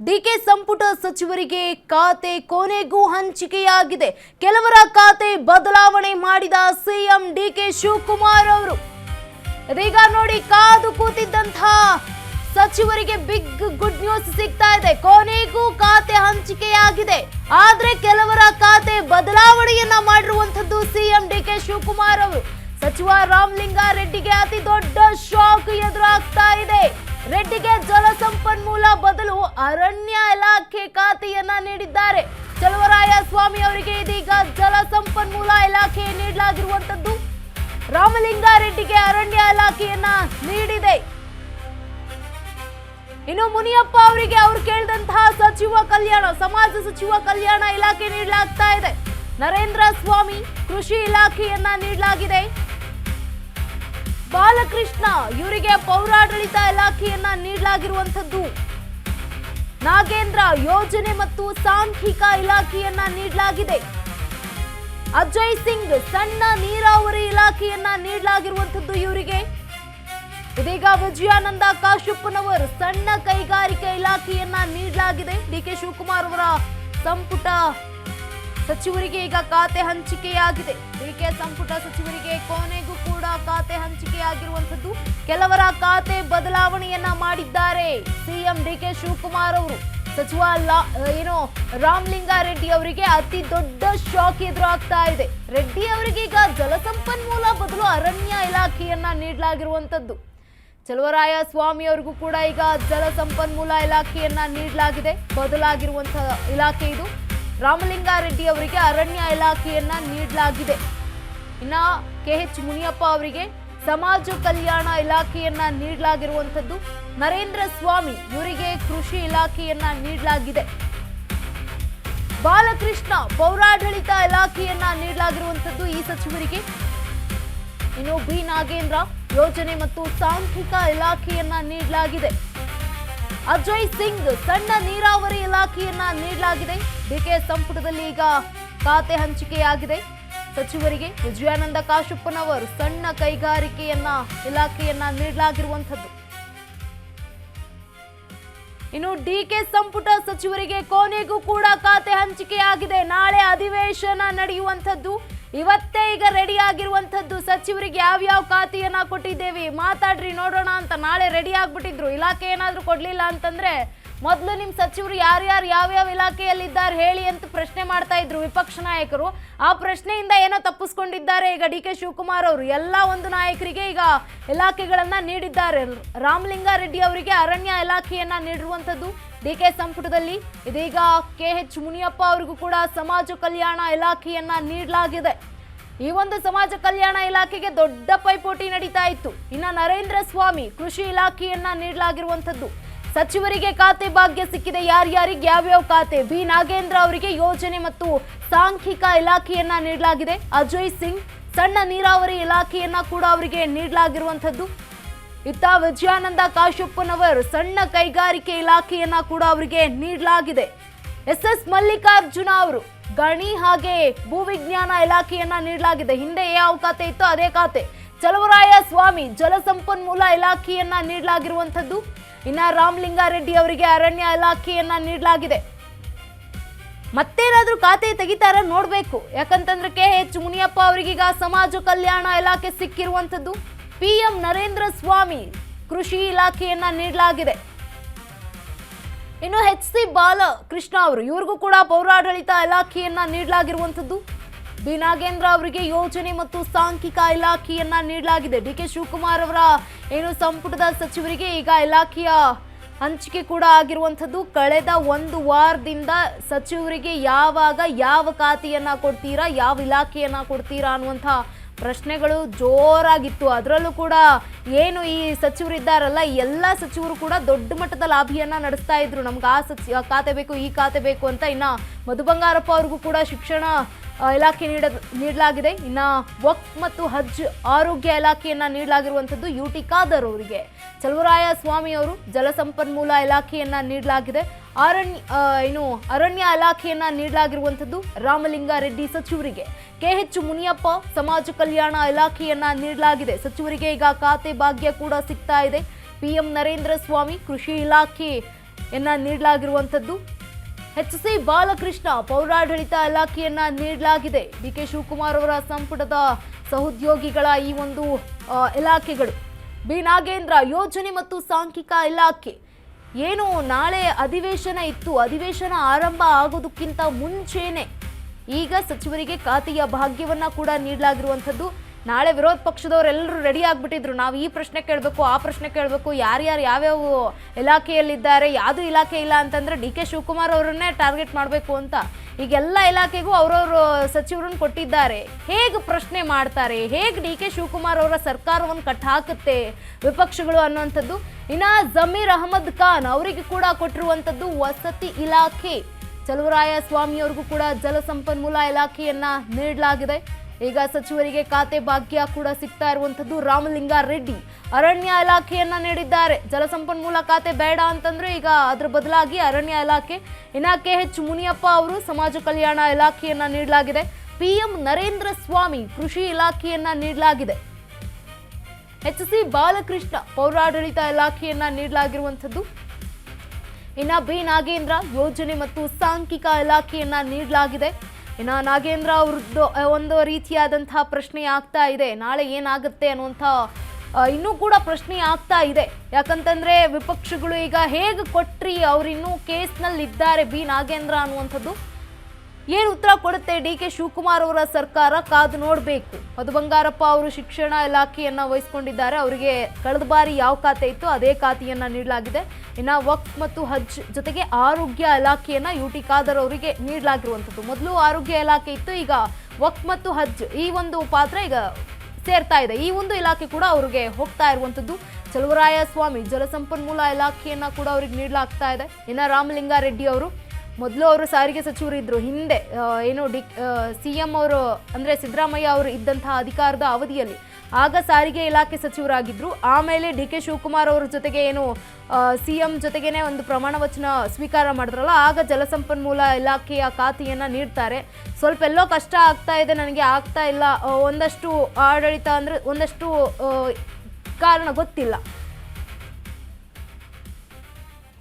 DK ಸಂಪುಟ ಸಚಿವರಿಗೆ ಖಾತೆ ಕೊನೆಗೂ ಹಂಚಿಕೆಯಾಗಿದೆ. ಕೆಲವರ ಖಾತೆ ಬದಲಾವಣೆ ಮಾಡಿದ ಸಿಎಂ ಡಿಕೆ ಶಿವಕುಮಾರ್ ಅವರು. ಇದೀಗ ನೋಡಿ, ಕಾದು ಕೂತಿದ್ದಂತಹ ಸಚಿವರಿಗೆ ಬಿಗ್ ಗುಡ್ ನ್ಯೂಸ್ ಸಿಗ್ತಾ ಇದೆ. ಕೊನೆಗೂ ಖಾತೆ ಹಂಚಿಕೆಯಾಗಿದೆ. ಆದ್ರೆ ಕೆಲವರ ಖಾತೆ ಬದಲಾವಣೆಯನ್ನ ಮಾಡಿರುವಂತದ್ದು ಸಿಎಂ ಡಿಕೆ ಶಿವಕುಮಾರ್ ಅವರು. ಸಚಿವ ರಾಮಲಿಂಗಾರೆಡ್ಡಿಗೆ ಅತಿ ದೊಡ್ಡ ಶಾಕ್ ಎದುರಾಗ್ತಾ ಇದೆ. ರೆಡ್ಡಿಗೆ ಜಲಸಂಪನ್ಮೂಲ ಬದಲು ಅರಣ್ಯ ಇಲಾಖೆ ಖಾತೆಯನ್ನ ನೀಡಿದ್ದಾರೆ. ಚಲುವರಾಯಸ್ವಾಮಿ ಅವರಿಗೆ ಇದೀಗ ಜಲಸಂಪನ್ಮೂಲ ಇಲಾಖೆ ನೀಡಲಾಗಿರುವಂತದ್ದು. ರಾಮಲಿಂಗಾರೆಡ್ಡಿಗೆ ಅರಣ್ಯ ಇಲಾಖೆಯನ್ನ ನೀಡಿದೆ. ಇನ್ನು ಮುನಿಯಪ್ಪ ಅವರಿಗೆ ಅವರು ಕೇಳಿದಂತಹ ಸಚಿವ ಕಲ್ಯಾಣ, ಸಮಾಜ ಸಚಿವ ಕಲ್ಯಾಣ ಇಲಾಖೆ ನೀಡಲಾಗ್ತಾ ಇದೆ. ನರೇಂದ್ರ ಸ್ವಾಮಿ ಕೃಷಿ ಇಲಾಖೆಯನ್ನ ನೀಡಲಾಗಿದೆ. ಬಾಲಕೃಷ್ಣ ಇವರಿಗೆ ಪೌರಾಡಳಿತ ಇಲಾಖೆಯನ್ನ ನೀಡಲಾಗಿರುವಂತದ್ದು. ನಾಗೇಂದ್ರ ಯೋಜನೆ ಮತ್ತು ಸಾಂಖ್ಯಿಕ ಇಲಾಖೆಯನ್ನ ನೀಡಲಾಗಿದೆ. ಅಜಯ್ ಸಿಂಗ್ ಸಣ್ಣ ನೀರಾವರಿ ಇಲಾಖೆಯನ್ನ ನೀಡಲಾಗಿರುವಂತದ್ದು ಇವರಿಗೆ. ಇದೀಗ ವಿಜಯಾನಂದ ಕಾಶಪ್ಪನವರು ಸಣ್ಣ ಕೈಗಾರಿಕೆ ಇಲಾಖೆಯನ್ನ ನೀಡಲಾಗಿದೆ. ಡಿಕೆ ಶಿವಕುಮಾರ್ ಅವರ ಸಂಪುಟ ಸಚಿವರಿಗೆ ಈಗ ಖಾತೆ ಹಂಚಿಕೆಯಾಗಿದೆ. ಡಿಕೆ ಸಂಪುಟ ಸಚಿವರಿಗೆ ಕೊನೆಗೂ ಕೂಡ ಖಾತೆ ಹಂಚಿಕೆಯಾಗಿರುವಂತದ್ದು. ಕೆಲವರ ಖಾತೆ ಬದಲಾವಣೆಯನ್ನ ಮಾಡಿದ್ದಾರೆ ಸಿಎಂ ಡಿಕೆ ಶಿವಕುಮಾರ್ ಅವರು. ಸಚಿವ ರಾಮಲಿಂಗಾರೆಡ್ಡಿ ಅವರಿಗೆ ಅತಿ ದೊಡ್ಡ ಶಾಕ್ ಎದುರಾಗ್ತಾ ಇದೆ. ರೆಡ್ಡಿ ಅವರಿಗೆ ಈಗ ಜಲಸಂಪನ್ಮೂಲ ಬದಲು ಅರಣ್ಯ ಇಲಾಖೆಯನ್ನ ನೀಡಲಾಗಿರುವಂತದ್ದು. ಚಲುವರಾಯಸ್ವಾಮಿ ಅವರಿಗೂ ಕೂಡ ಈಗ ಜಲಸಂಪನ್ಮೂಲ ಇಲಾಖೆಯನ್ನ ನೀಡಲಾಗಿದೆ. ಬದಲಾಗಿರುವಂತಹ ಇಲಾಖೆ ಇದು. ರಾಮಲಿಂಗಾರೆಡ್ಡಿ ಅವರಿಗೆ ಅರಣ್ಯ ಇಲಾಖೆಯನ್ನ ನೀಡಲಾಗಿದೆ. ಇನ್ನ ಕೆಎಚ್ ಮುನಿಯಪ್ಪ ಅವರಿಗೆ ಸಮಾಜ ಕಲ್ಯಾಣ ಇಲಾಖೆಯನ್ನ ನೀಡಲಾಗಿರುವಂತದ್ದು. ನರೇಂದ್ರ ಸ್ವಾಮಿ ಇವರಿಗೆ ಕೃಷಿ ಇಲಾಖೆಯನ್ನ ನೀಡಲಾಗಿದೆ. ಬಾಲಕೃಷ್ಣ ಪೌರಾಡಳಿತ ಇಲಾಖೆಯನ್ನ ನೀಡಲಾಗಿರುವಂತದ್ದು ಈ ಸಚಿವರಿಗೆ. ಇನ್ನು ಬಿ ನಾಗೇಂದ್ರ ಯೋಜನೆ ಮತ್ತು ಸಾಂಖ್ಯಿಕ ಇಲಾಖೆಯನ್ನ ನೀಡಲಾಗಿದೆ. ಅಜಯ್ ಸಿಂಗ್ ಸಣ್ಣ ನೀರಾವರಿ ಇಲಾಖೆಯನ್ನ ನೀಡಲಾಗಿದೆ. ಡಿಕೆ ಸಂಪುಟದಲ್ಲಿ ಈಗ ಖಾತೆ ಹಂಚಿಕೆಯಾಗಿದೆ ಸಚಿವರಿಗೆ. ವಿಜಯಾನಂದ ಕಾಶಪ್ಪನವರು ಸಣ್ಣ ಕೈಗಾರಿಕೆಯನ್ನ ಇಲಾಖೆಯನ್ನ ನೀಡಲಾಗಿರುವಂತದ್ದು. ಇನ್ನು ಡಿಕೆ ಸಂಪುಟ ಸಚಿವರಿಗೆ ಕೊನೆಗೂ ಕೂಡ ಖಾತೆ ಹಂಚಿಕೆಯಾಗಿದೆ. ನಾಳೆ ಅಧಿವೇಶನ ನಡೆಯುವಂತದ್ದು. ಇವತ್ತೇ ಈಗ ರೆಡಿ ಆಗಿರುವಂತದ್ದು. ಸಚಿವರಿಗೆ ಯಾವ್ಯಾವ ಖಾತೆಯನ್ನ ಕೊಟ್ಟಿದ್ದೇವೆ ಮಾತಾಡ್ರಿ ನೋಡೋಣ ಅಂತ ನಾಳೆ ರೆಡಿ ಆಗ್ಬಿಟ್ಟಿದ್ರು. ಇಲಾಖೆ ಏನಾದ್ರೂ ಕೊಡ್ಲಿಲ್ಲ ಅಂತಂದ್ರೆ ಮೊದಲು ನಿಮ್ ಸಚಿವರು ಯಾರ್ಯಾರು ಯಾವ್ಯಾವ ಇಲಾಖೆಯಲ್ಲಿದ್ದಾರೆ ಹೇಳಿ ಅಂತ ಪ್ರಶ್ನೆ ಮಾಡ್ತಾ ಇದ್ರು ವಿಪಕ್ಷ ನಾಯಕರು. ಆ ಪ್ರಶ್ನೆಯಿಂದ ಏನೋ ತಪ್ಪಿಸ್ಕೊಂಡಿದ್ದಾರೆ ಈಗ ಡಿಕೆ ಶಿವಕುಮಾರ್ ಅವರು. ಎಲ್ಲ ಒಂದು ನಾಯಕರಿಗೆ ಈಗ ಇಲಾಖೆಗಳನ್ನ ನೀಡಿದ್ದಾರೆ. ರಾಮಲಿಂಗಾರೆಡ್ಡಿ ಅವರಿಗೆ ಅರಣ್ಯ ಇಲಾಖೆಯನ್ನ ನೀಡಿರುವಂತದ್ದು ಡಿಕೆ ಸಂಪುಟದಲ್ಲಿ. ಇದೀಗ ಕೆಎಚ್ ಮುನಿಯಪ್ಪ ಅವರಿಗೂ ಕೂಡ ಸಮಾಜ ಕಲ್ಯಾಣ ಇಲಾಖೆಯನ್ನ ನೀಡಲಾಗಿದೆ. ಈ ಒಂದು ಸಮಾಜ ಕಲ್ಯಾಣ ಇಲಾಖೆಗೆ ದೊಡ್ಡ ಪೈಪೋಟಿ ನಡೀತಾ ಇತ್ತು. ಇನ್ನ ನರೇಂದ್ರ ಸ್ವಾಮಿ ಕೃಷಿ ಇಲಾಖೆಯನ್ನ ನೀಡಲಾಗಿರುವಂತದ್ದು. ಸಚಿವರಿಗೆ ಖಾತೆ ಭಾಗ್ಯ ಸಿಕ್ಕಿದೆ. ಯಾರ್ಯಾರಿಗೆ ಯಾವ್ಯಾವ ಖಾತೆ? ಬಿ ನಾಗೇಂದ್ರ ಅವರಿಗೆ ಯೋಜನೆ ಮತ್ತು ಸಾಂಖ್ಯಿಕ ಇಲಾಖೆಯನ್ನ ನೀಡಲಾಗಿದೆ. ಅಜಯ್ ಸಿಂಗ್ ಸಣ್ಣ ನೀರಾವರಿ ಇಲಾಖೆಯನ್ನ ಕೂಡ ಅವರಿಗೆ ನೀಡಲಾಗಿರುವಂತದ್ದು. ಇತ್ತ ವಿಜಯಾನಂದ ಕಾಶಪ್ಪನವರು ಸಣ್ಣ ಕೈಗಾರಿಕೆ ಇಲಾಖೆಯನ್ನ ಕೂಡ ಅವರಿಗೆ ನೀಡಲಾಗಿದೆ. ಎಸ್ ಮಲ್ಲಿಕಾರ್ಜುನ ಅವರು ಗಣಿ ಹಾಗೆ ಭೂವಿಜ್ಞಾನ ಇಲಾಖೆಯನ್ನ ನೀಡಲಾಗಿದೆ. ಹಿಂದೆ ಯಾವ ಖಾತೆ ಇತ್ತು ಅದೇ ಖಾತೆ. ಚಲುವರಾಯಸ್ವಾಮಿ ಜಲಸಂಪನ್ಮೂಲ ಇಲಾಖೆಯನ್ನ ನೀಡಲಾಗಿರುವಂತದ್ದು. ಇನ್ನ ರಾಮಲಿಂಗಾರೆಡ್ಡಿ ಅವರಿಗೆ ಅರಣ್ಯ ಇಲಾಖೆಯನ್ನ ನೀಡಲಾಗಿದೆ. ಮತ್ತೇನಾದ್ರೂ ಖಾತೆ ತೆಗಿತಾರ ನೋಡ್ಬೇಕು. ಯಾಕಂತಂದ್ರೆ ಕೆಎಚ್ ಮುನಿಯಪ್ಪ ಅವರಿಗೀಗ ಸಮಾಜ ಕಲ್ಯಾಣ ಇಲಾಖೆ ಸಿಕ್ಕಿರುವಂತದ್ದು. ಪಿಎಂ ನರೇಂದ್ರ ಸ್ವಾಮಿ ಕೃಷಿ ಇಲಾಖೆಯನ್ನ ನೀಡಲಾಗಿದೆ. ಇನ್ನು ಎಚ್.ಸಿ. ಬಾಲಕೃಷ್ಣ ಅವರು ಇವ್ರಿಗೂ ಕೂಡ ಪೌರಾಡಳಿತ ಇಲಾಖೆಯನ್ನ ನೀಡಲಾಗಿರುವಂತದ್ದು. ಬಿ ನಾಗೇಂದ್ರ ಅವರಿಗೆ ಯೋಜನೆ ಮತ್ತು ಸಾಂಖ್ಯಿಕ ಇಲಾಖೆಯನ್ನ ನೀಡಲಾಗಿದೆ. ಡಿಕೆ ಶಿವಕುಮಾರ್ ಅವರ ಸಂಪುಟದ ಸಚಿವರಿಗೆ ಈಗ ಇಲಾಖೆಯ ಹಂಚಿಕೆ ಕೂಡ ಆಗಿರುವಂತದ್ದು. ಕಳೆದ ಒಂದು ವಾರದಿಂದ ಸಚಿವರಿಗೆ ಯಾವಾಗ ಯಾವ ಖಾತೆಯನ್ನ ಕೊಡ್ತೀರಾ, ಯಾವ ಇಲಾಖೆಯನ್ನ ಕೊಡ್ತೀರಾ ಅನ್ನುವಂಥ ಪ್ರಶ್ನೆಗಳು ಜೋರಾಗಿತ್ತು. ಅದರಲ್ಲೂ ಕೂಡ ಏನು ಈ ಸಚಿವರು ಇದ್ದಾರಲ್ಲ, ಎಲ್ಲ ಸಚಿವರು ಕೂಡ ದೊಡ್ಡ ಮಟ್ಟದ ಲಾಭಿಯನ್ನ ನಡೆಸ್ತಾ ಇದ್ರು. ನಮ್ಗೆ ಆ ಖಾತೆ ಬೇಕು, ಈ ಖಾತೆ ಬೇಕು ಅಂತ. ಇನ್ನ ಮಧು ಬಂಗಾರಪ್ಪ ಅವ್ರಿಗೂ ಕೂಡ ಶಿಕ್ಷಣ ಇಲಾಖೆ ನೀಡಲಾಗಿದೆ. ಇನ್ನ ವಕ್ಫ್ ಮತ್ತು ಹಜ್ ಆರೋಗ್ಯ ಇಲಾಖೆಯನ್ನ ನೀಡಲಾಗಿರುವಂತದ್ದು ಯುಟಿ ಖಾದರ್ ಅವರಿಗೆ. ಚಲುವರಾಯಸ್ವಾಮಿ ಅವರು ಜಲಸಂಪನ್ಮೂಲ ಇಲಾಖೆಯನ್ನ ನೀಡಲಾಗಿದೆ. ಅರಣ್ಯ ಇಲಾಖೆಯನ್ನ ನೀಡಲಾಗಿರುವಂತದ್ದು ರಾಮಲಿಂಗಾರೆಡ್ಡಿ ಸಚಿವರಿಗೆ. ಕೆಎಚ್ ಮುನಿಯಪ್ಪ ಸಮಾಜ ಕಲ್ಯಾಣ ಇಲಾಖೆಯನ್ನ ನೀಡಲಾಗಿದೆ. ಸಚಿವರಿಗೆ ಈಗ ಖಾತೆ ಭಾಗ್ಯ ಕೂಡ ಸಿಗ್ತಾ ಇದೆ. ಪಿಎಂ ನರೇಂದ್ರ ಸ್ವಾಮಿ ಕೃಷಿ ಇಲಾಖೆ ನೀಡಲಾಗಿರುವಂಥದ್ದು. HC ಬಾಲಕೃಷ್ಣ ಪೌರಾಡಳಿತ ಇಲಾಖೆಯನ್ನ ನೀಡಲಾಗಿದೆ. DK ಶಿವಕುಮಾರ್ ಅವರ ಸಂಪುಟದ ಸಹೋದ್ಯೋಗಿಗಳ ಈ ಒಂದು ಇಲಾಖೆಗಳು. ಬಿ ನಾಗೇಂದ್ರ ಯೋಜನೆ ಮತ್ತು ಸಾಂಖ್ಯಿಕ ಇಲಾಖೆ. ಏನು ನಾಳೆ ಅಧಿವೇಶನ ಇತ್ತು, ಅಧಿವೇಶನ ಆರಂಭ ಆಗೋದಕ್ಕಿಂತ ಮುಂಚೆನೆ ಈಗ ಸಚಿವರಿಗೆ ಖಾತೆಯ ಭಾಗ್ಯವನ್ನ ಕೂಡ ನೀಡಲಾಗಿರುವಂಥದ್ದು. ನಾಳೆ ವಿರೋಧ ಪಕ್ಷದವರೆಲ್ಲರೂ ರೆಡಿ ಆಗ್ಬಿಟ್ಟಿದ್ರು, ನಾವು ಈ ಪ್ರಶ್ನೆ ಕೇಳಬೇಕು, ಆ ಪ್ರಶ್ನೆ ಕೇಳಬೇಕು, ಯಾರ್ಯಾರು ಯಾವ್ಯಾವ ಇಲಾಖೆಯಲ್ಲಿದ್ದಾರೆ, ಯಾವುದು ಇಲಾಖೆ ಇಲ್ಲ ಅಂತಂದ್ರೆ DK ಶಿವಕುಮಾರ್ ಅವರನ್ನೇ ಟಾರ್ಗೆಟ್ ಮಾಡಬೇಕು ಅಂತ. ಈಗೆಲ್ಲ ಇಲಾಖೆಗೂ ಅವ್ರವ್ರ ಸಚಿವರನ್ನು ಕೊಟ್ಟಿದ್ದಾರೆ. ಹೇಗೆ ಪ್ರಶ್ನೆ ಮಾಡ್ತಾರೆ, ಹೇಗೆ DK ಶಿವಕುಮಾರ್ ಅವರ ಸರ್ಕಾರವನ್ನು ಕಟ್ ಹಾಕುತ್ತೆ ವಿಪಕ್ಷಗಳು ಅನ್ನುವಂಥದ್ದು. ಇನ್ನ ಜಮೀರ್ ಅಹಮದ್ ಖಾನ್ ಅವರಿಗೆ ಕೂಡ ಕೊಟ್ಟಿರುವಂಥದ್ದು ವಸತಿ ಇಲಾಖೆ. ಚಲುವರಾಯ ಸ್ವಾಮಿ ಅವ್ರಿಗೂ ಕೂಡ ಜಲಸಂಪನ್ಮೂಲ ಇಲಾಖೆಯನ್ನ ನೀಡಲಾಗಿದೆ. ಈಗ ಸಚಿವರಿಗೆ ಖಾತೆ ಭಾಗ್ಯ ಕೂಡ ಸಿಗ್ತಾ ಇರುವಂಥದ್ದು. ರಾಮಲಿಂಗಾರೆಡ್ಡಿ ಅರಣ್ಯ ಇಲಾಖೆಯನ್ನ ನೀಡಿದ್ದಾರೆ. ಜಲಸಂಪನ್ಮೂಲ ಖಾತೆ ಬೇಡ ಅಂತಂದ್ರೆ ಈಗ ಅದ್ರ ಬದಲಾಗಿ ಅರಣ್ಯ ಇಲಾಖೆ. ಇನ್ನ KH ಮುನಿಯಪ್ಪ ಅವರು ಸಮಾಜ ಕಲ್ಯಾಣ ಇಲಾಖೆಯನ್ನ ನೀಡಲಾಗಿದೆ. PM ನರೇಂದ್ರ ಸ್ವಾಮಿ ಕೃಷಿ ಇಲಾಖೆಯನ್ನ ನೀಡಲಾಗಿದೆ. HC ಬಾಲಕೃಷ್ಣ ಪೌರಾಡಳಿತ ಇಲಾಖೆಯನ್ನ ನೀಡಲಾಗಿರುವಂಥದ್ದು. ಇನ್ನ ಬಿ ನಾಗೇಂದ್ರ ಯೋಜನೆ ಮತ್ತು ಸಾಂಖ್ಯಿಕ ಇಲಾಖೆಯನ್ನ ನೀಡಲಾಗಿದೆ. ಇನ್ನು ನಾಗೇಂದ್ರ ಅವ್ರದ್ದು ಒಂದು ರೀತಿಯಾದಂತಹ ಪ್ರಶ್ನೆ ಆಗ್ತಾ ಇದೆ, ನಾಳೆ ಏನಾಗುತ್ತೆ ಅನ್ನುವಂಥ ಇನ್ನೂ ಕೂಡ ಪ್ರಶ್ನೆ ಆಗ್ತಾ ಇದೆ. ಯಾಕಂತಂದ್ರೆ ವಿಪಕ್ಷಗಳು ಈಗ ಹೇಗೆ ಕೊಟ್ರಿ, ಅವ್ರು ಇನ್ನೂ ಕೇಸ್ನಲ್ಲಿ ಇದ್ದಾರೆ ಬಿ ನಾಗೇಂದ್ರ ಅನ್ನುವಂಥದ್ದು. ಏನು ಉತ್ತರ ಕೊಡುತ್ತೆ DK ಶಿವಕುಮಾರ್ ಅವರ ಸರ್ಕಾರ, ಕಾದು ನೋಡಬೇಕು. ಮಧು ಬಂಗಾರಪ್ಪ ಅವರು ಶಿಕ್ಷಣ ಇಲಾಖೆಯನ್ನ ವಹಿಸಿಕೊಂಡಿದ್ದಾರೆ. ಅವರಿಗೆ ಕಳೆದ ಬಾರಿ ಯಾವ ಖಾತೆ ಇತ್ತು ಅದೇ ಖಾತೆಯನ್ನ ನೀಡಲಾಗಿದೆ. ಇನ್ನು ವಕ್ಫ್ ಮತ್ತು ಹಜ್ ಜೊತೆಗೆ ಆರೋಗ್ಯ ಇಲಾಖೆಯನ್ನ UT ಖಾದರ್ ಅವರಿಗೆ ನೀಡಲಾಗಿರುವಂಥದ್ದು. ಮೊದಲು ಆರೋಗ್ಯ ಇಲಾಖೆ ಇತ್ತು, ಈಗ ವಕ್ಫ್ ಮತ್ತು ಹಜ್ ಈ ಒಂದು ಪಾತ್ರ ಈಗ ಸೇರ್ತಾ ಇದೆ. ಈ ಒಂದು ಇಲಾಖೆ ಕೂಡ ಅವ್ರಿಗೆ ಹೋಗ್ತಾ ಇರುವಂಥದ್ದು. ಚಲುವರಾಯ ಸ್ವಾಮಿ ಜಲಸಂಪನ್ಮೂಲ ಇಲಾಖೆಯನ್ನ ಕೂಡ ಅವ್ರಿಗೆ ನೀಡಲಾಗ್ತಾ ಇದೆ. ಇನ್ನು ರಾಮಲಿಂಗಾರೆಡ್ಡಿ ಅವರು ಮೊದಲು ಅವರು ಸಾರಿಗೆ ಸಚಿವರು ಇದ್ರು, ಹಿಂದೆ ಏನು CM ಅವರು ಅಂದರೆ ಸಿದ್ದರಾಮಯ್ಯ ಅವರು ಇದ್ದಂತಹ ಅಧಿಕಾರದ ಅವಧಿಯಲ್ಲಿ ಆಗ ಸಾರಿಗೆ ಇಲಾಖೆ ಸಚಿವರಾಗಿದ್ದರು. ಆಮೇಲೆ DK ಶಿವಕುಮಾರ್ ಅವರ ಜೊತೆಗೆ ಏನು CM ಜೊತೆಗೇನೆ ಒಂದು ಪ್ರಮಾಣ ವಚನ ಸ್ವೀಕಾರ ಮಾಡಿದ್ರಲ್ಲ, ಆಗ ಜಲಸಂಪನ್ಮೂಲ ಇಲಾಖೆಯ ಖಾತೆಯನ್ನು ನೀಡ್ತಾರೆ. ಸ್ವಲ್ಪ ಎಲ್ಲೋ ಕಷ್ಟ ಆಗ್ತಾ ಇದೆ, ನನಗೆ ಆಗ್ತಾ ಇಲ್ಲ, ಒಂದಷ್ಟು ಆಡಳಿತ ಅಂದರೆ ಒಂದಷ್ಟು ಕಾರಣ ಗೊತ್ತಿಲ್ಲ.